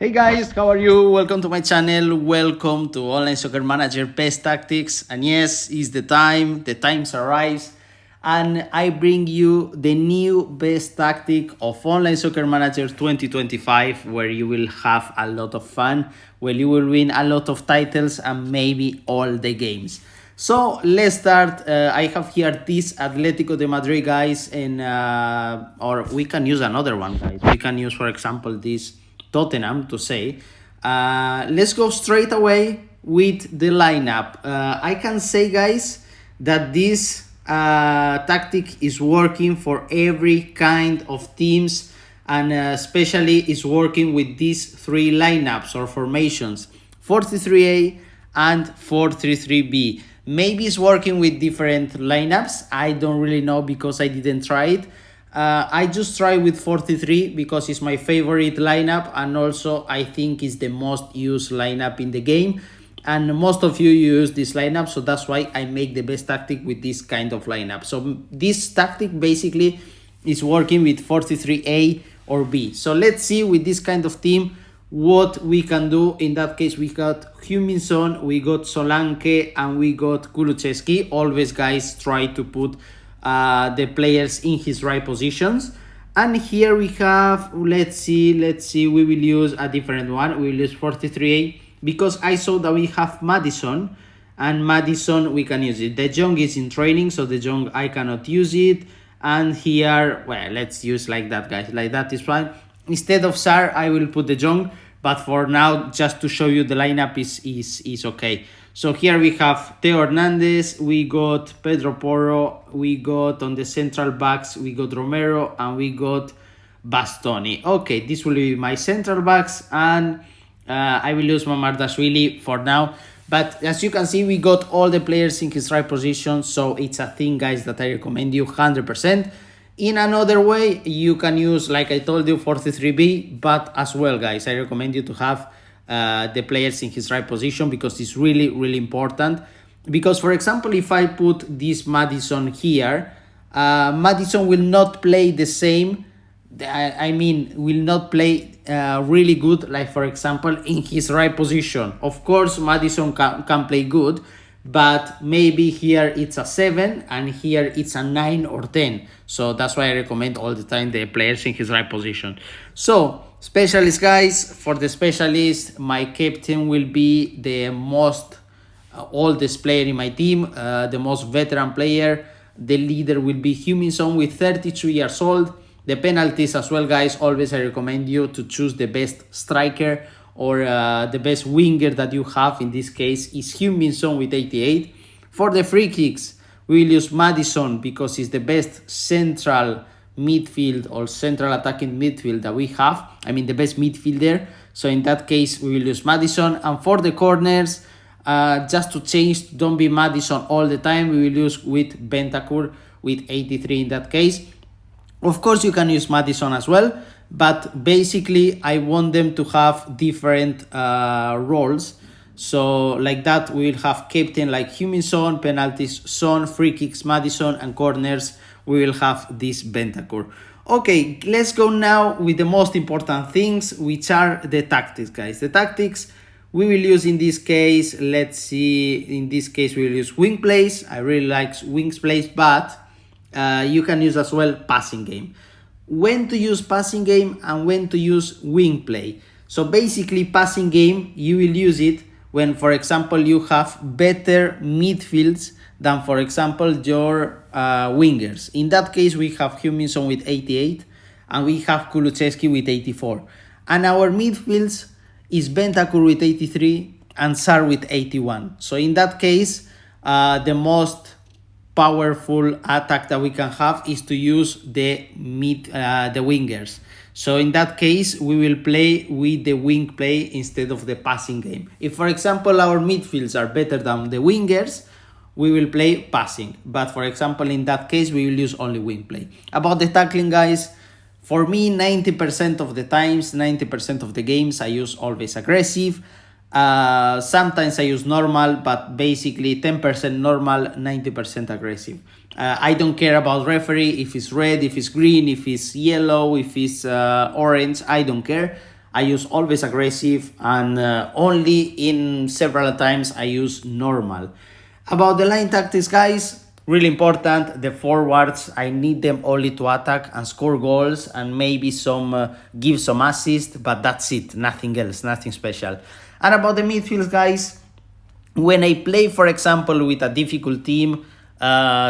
Hey guys, how are you? Welcome to my channel. Welcome to Online Soccer Manager Best Tactics. And yes, it's the times arrives, and I bring you the new best tactic of Online Soccer Manager 2025, where you will have a lot of fun, where you will win a lot of titles and maybe all the games. So let's start. I have here this Atletico de Madrid, guys, and or we can use another one, guys. We can use, for example, this Tottenham to say. Let's go straight away with the lineup. I can say, guys, that this tactic is working for every kind of teams, and especially is working with these three lineups or formations: 4-3-3A and 4-3-3B. Maybe it's working with different lineups. I don't really know because I didn't try it. I just try with 43 because it's my favorite lineup, and also I think it's the most used lineup in the game, and most of you use this lineup, so that's why I make the best tactic with this kind of lineup. So this tactic basically is working with 43A or B. So let's see with this kind of team what we can do. In that case, we got Huminson, we got Solanke, and we got Kulusevski. Always, guys, try to put the players in his right positions. And here we have, let's see, we will use a different one. We will use 43A because I saw that we have Madison, and Madison we can use it. De Jong is in training, so De Jong I cannot use it. And here, well, let's use like that, guys. Like that is fine. Instead of Sar, I will put De Jong, but for now, just to show you the lineup is okay. So here we have Theo Hernandez, we got Pedro Porro, we got on the central backs, we got Romero, and we got Bastoni. Okay, this will be my central backs, and I will use Mamardashvili for now. But as you can see, we got all the players in his right position, so it's a thing, guys, that I recommend you 100%. In another way, you can use, like I told you, 43B, but as well, guys, I recommend you to have the players in his right position because it's really, really important. Because, for example, if I put this Madison here, Madison will not play the same. I mean, will not play really good, like, for example, in his right position. Of course, Madison can play good, but maybe here it's a 7 and here it's a 9 or 10. So that's why I recommend all the time the players in his right position. So specialists, guys, for the specialist, my captain will be the most oldest player in my team, the most veteran player. The leader will be Huminson with 32 years old. The penalties as well, guys, always I recommend you to choose the best striker or the best winger that you have. In this case is Huminson with 88. For the free kicks, we will use Madison because he's the best central midfield or central attacking midfield that we have. I mean, the best midfielder. So in that case, we will use Madison. And for the corners, just to change, don't be Madison all the time, we will use with Bentancur with 83 in that case. Of course, you can use Madison as well, but basically I want them to have different roles. So like that, we will have captain like Huminson, penalties Son, free kicks Madison, and corners we will have this Bentancur. Okay, let's go now with the most important things, which are the tactics, guys. The tactics we will use in this case, let's see, in this case we will use wing plays. I really like wings plays, but you can use as well passing game. When to use passing game and when to use wing play. So basically, passing game, you will use it when, for example, you have better midfields than, for example, your wingers. In that case, we have Huminson with 88 and we have Kulusevski with 84. And our midfields is Bentancur with 83 and Sar with 81. So in that case, the most powerful attack that we can have is to use the wingers. So in that case, we will play with the wing play instead of the passing game. If, for example, our midfields are better than the wingers, we will play passing. But for example, in that case, we will use only wing play. About the tackling, guys, for me, 90% of the times, 90% of the games, I use always aggressive. Sometimes I use normal, but basically 10% normal, 90% aggressive. I don't care about referee, if it's red, if it's green, if it's yellow, if it's orange, I don't care. I use always aggressive, and only in several times I use normal. About the line tactics, guys, really important. The forwards, I need them only to attack and score goals and maybe some give some assist, but that's it. Nothing else, nothing special. And about the midfields, guys, when I play, for example, with a difficult team,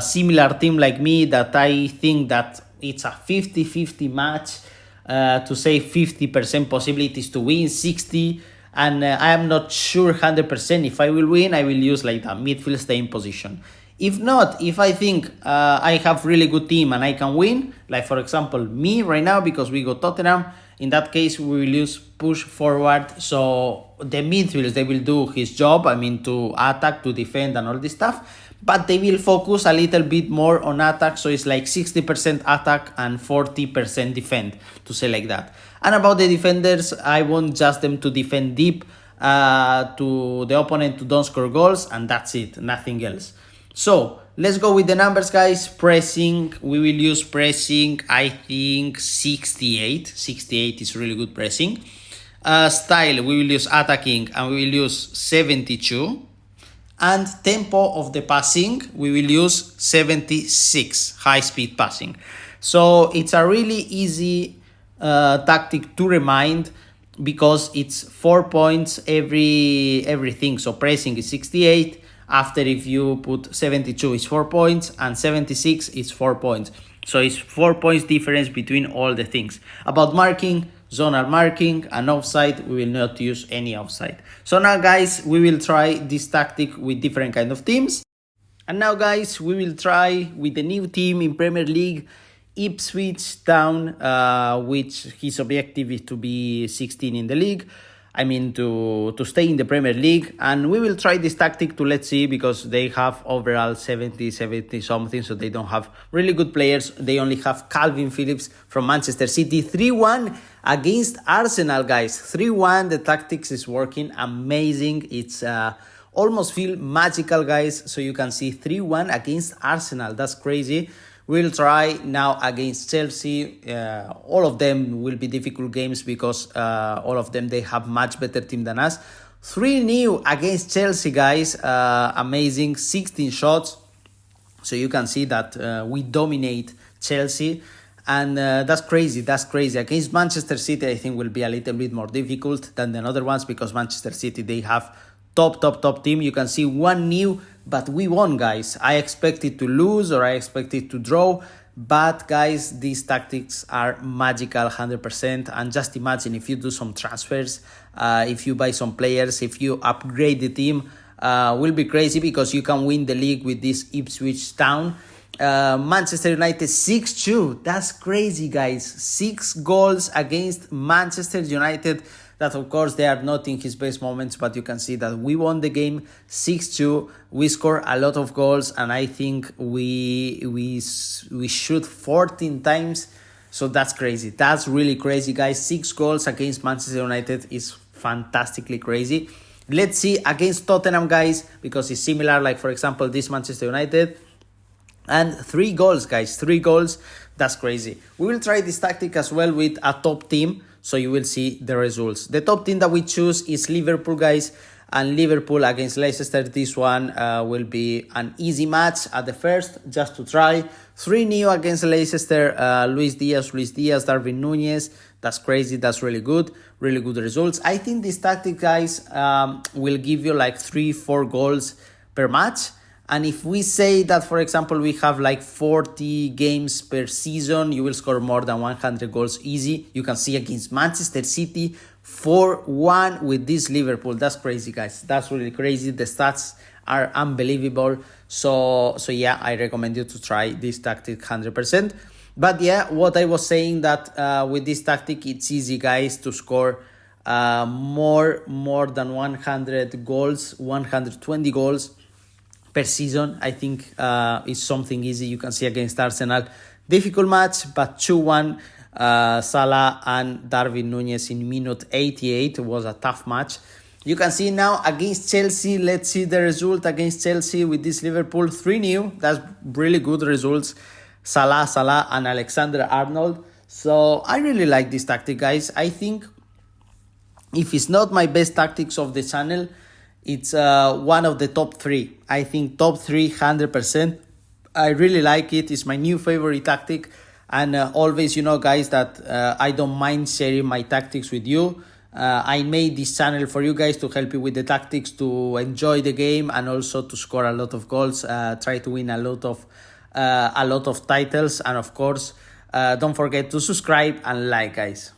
similar team like me, that I think that it's a 50-50 match, to say 50% possibilities to win, 60, and I am not sure 100% if I will win, I will use like that midfield staying position. If not, if I think I have really good team and I can win, like for example me right now, because we got Tottenham, in that case we will use push forward. So the midfields, they will do his job, I mean to attack, to defend and all this stuff, but they will focus a little bit more on attack, so it's like 60% attack and 40% defend, to say like that. And about the defenders, I want just them to defend deep to the opponent to don't score goals, and that's it, nothing else. So let's go with the numbers, guys. Pressing, we will use pressing, I think 68 is really good pressing. Style, we will use attacking, and we will use 72. And tempo of the passing, we will use 76, high speed passing. So it's a really easy tactic to remind, because it's 4 points everything. So pressing is 68. After, if you put 72, it's 4 points, and 76 is 4 points. So it's 4 points difference between all the things. About marking, zonal marking and offside, we will not use any offside. So now, guys, we will try this tactic with different kind of teams. And now, guys, we will try with the new team in Premier League, Ipswich Town, which his objective is to be 16 in the league. I mean to stay in the Premier League, and we will try this tactic to, let's see, because they have overall 70 something, so they don't have really good players. They only have Calvin Phillips from Manchester City. 3-1 against Arsenal, guys. 3-1, the tactics is working amazing. It's almost feel magical, guys. So you can see 3-1 against Arsenal, that's crazy. We'll try now against Chelsea. All of them will be difficult games, because all of them, they have much better team than us. 3-0 against Chelsea, guys. Amazing, 16 shots. So you can see that we dominate Chelsea. And that's crazy. Against Manchester City, I think will be a little bit more difficult than the other ones, because Manchester City, they have top team. You can see 1-0, but we won, guys. I expected to lose, or I expected to draw, but guys, these tactics are magical 100%. And just imagine if you do some transfers, if you buy some players, if you upgrade the team, will be crazy, because you can win the league with this Ipswich Town. Manchester United 6-2. That's crazy, guys. 6 goals against Manchester United. That, of course, they are not in his best moments, but you can see that we won the game 6-2. We scored a lot of goals, and I think we shoot 14 times. So that's crazy. That's really crazy, guys. 6 goals against Manchester United is fantastically crazy. Let's see against Tottenham, guys, because it's similar, like for example this Manchester United. And 3 goals, guys. 3 goals. That's crazy. We will try this tactic as well with a top team, so you will see the results. The top team that we choose is Liverpool, guys. And Liverpool against Leicester, this one will be an easy match at the first, just to try. 3-0 against Leicester, Luis Diaz, Darwin Nunez. That's crazy, that's really good results. I think this tactic, guys, will give you like 3-4 goals per match. And if we say that, for example, we have like 40 games per season, you will score more than 100 goals easy. You can see against Manchester City, 4-1 with this Liverpool. That's crazy, guys. That's really crazy. The stats are unbelievable. So yeah, I recommend you to try this tactic 100%. But yeah, what I was saying, that with this tactic, it's easy, guys, to score more than 100 goals, 120 goals per season. I think it's something easy. You can see against Arsenal, difficult match, but 2-1. Salah and Darwin Nunez in minute 88 was a tough match. You can see now against Chelsea. Let's see the result against Chelsea with this Liverpool 3-0. That's really good results. Salah and Alexander-Arnold. So I really like this tactic, guys. I think If it's not my best tactics of the channel, it's one of the top 3. I think top 3, 100%. I really like it. It's my new favorite tactic. And always, guys, that I don't mind sharing my tactics with you. I made this channel for you guys to help you with the tactics, to enjoy the game, and also to score a lot of goals, try to win a lot of titles. And of course, don't forget to subscribe and like, guys.